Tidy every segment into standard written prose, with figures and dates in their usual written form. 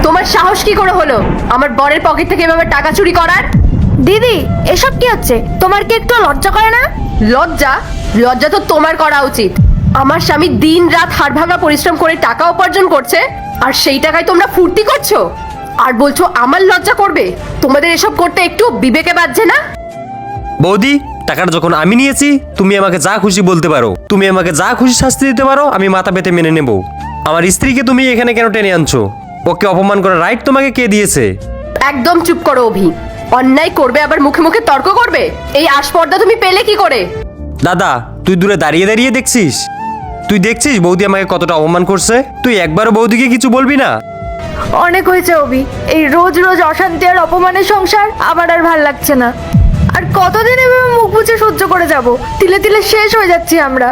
তোমার সাহস কি করে হলো আমার বরের পকেট থেকে এভাবে টাকা চুরি করার? দিদি এসব কি হচ্ছে? তোমার কি একটু লজ্জা করে না? লজ্জা? লজ্জা তো তোমার করা উচিত। আমার স্বামী দিন রাত হাড় ভাঙা পরিশ্রম করে টাকা উপার্জন করছে, আর সেই টাকায় তোমরা ফুর্তি করছো আর বলছো আমার লজ্জা করবে? তোমাদের এসব করতে একটু বিবেকে বাজছে না? বৌদি, টাকাটা যখন আমি নিয়েছি, তুমি আমাকে যা খুশি বলতে পারো, তুমি আমাকে যা খুশি শাস্তি দিতে পারো, আমি মাথা পেতে মেনে নেব। আমার স্ত্রীকে তুমি এখানে কেন টেনে আনছো? ওকে অপমান করার রাইট তোমাকে কে দিয়েছে? একদম চুপ করো অভি। অন্যায় করবে আবার মুখে মুখে তর্ক করবে? এই আস্পর্ধা তুমি পেলে কি করে? দাদা, তুই দূরে দাঁড়িয়ে দাঁড়িয়ে দেখছিস? তুই দেখছিস বৌদি আমাকে কতটা অপমান করছে? তুই একবারও বৌদিকে কিছু বলবি না? অনেক হয়েছে অভি, এই রোজ রোজ অশান্তি আর অপমানের সংসার আমার আর ভাল লাগছে না। আর কতদিন এভাবে মুখ বুজে সহ্য করে যাব? তিলে তিলে শেষ হয়ে যাচ্ছি আমরা।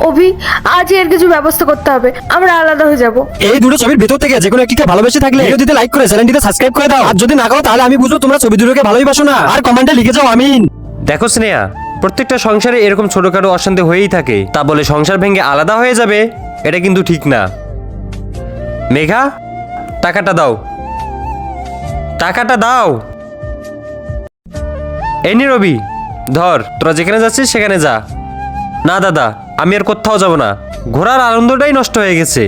অভি, আজ এর কিছু ব্যবস্থা করতে হবে, আমরা আলাদা হয়ে যাব। এই দুটো ছবির ভেতর থেকে যে কোনো একটিকে ভালোবেসে থাকলে ভিডিওতে লাইক করে চ্যানেলটিতে সাবস্ক্রাইব করে দাও। আর যদি না করো তাহলে আমি বুঝবো তোমরা ছবি দুটোকে ভালোবাসো না। আর কমেন্টে লিখে যাও আমিন। দেখো স্নেহা, প্রত্যেকটা সংসারে এরকম ছোটখাটো অশান্তি হয়েই থাকে, তা বলে সংসার ভেঙে আলাদা হয়ে যাবে এটা কিন্তু ঠিক না। মেঘা, টাকাটা দাও, টাকাটা দাও। এই নে রবি, ধর, তোরা যেখানে যাচ্ছিস সেখানে যা। না দাদা, আমি আর কোথাও যাব না, ঘোরার আনন্দটাই নষ্ট হয়ে গেছে।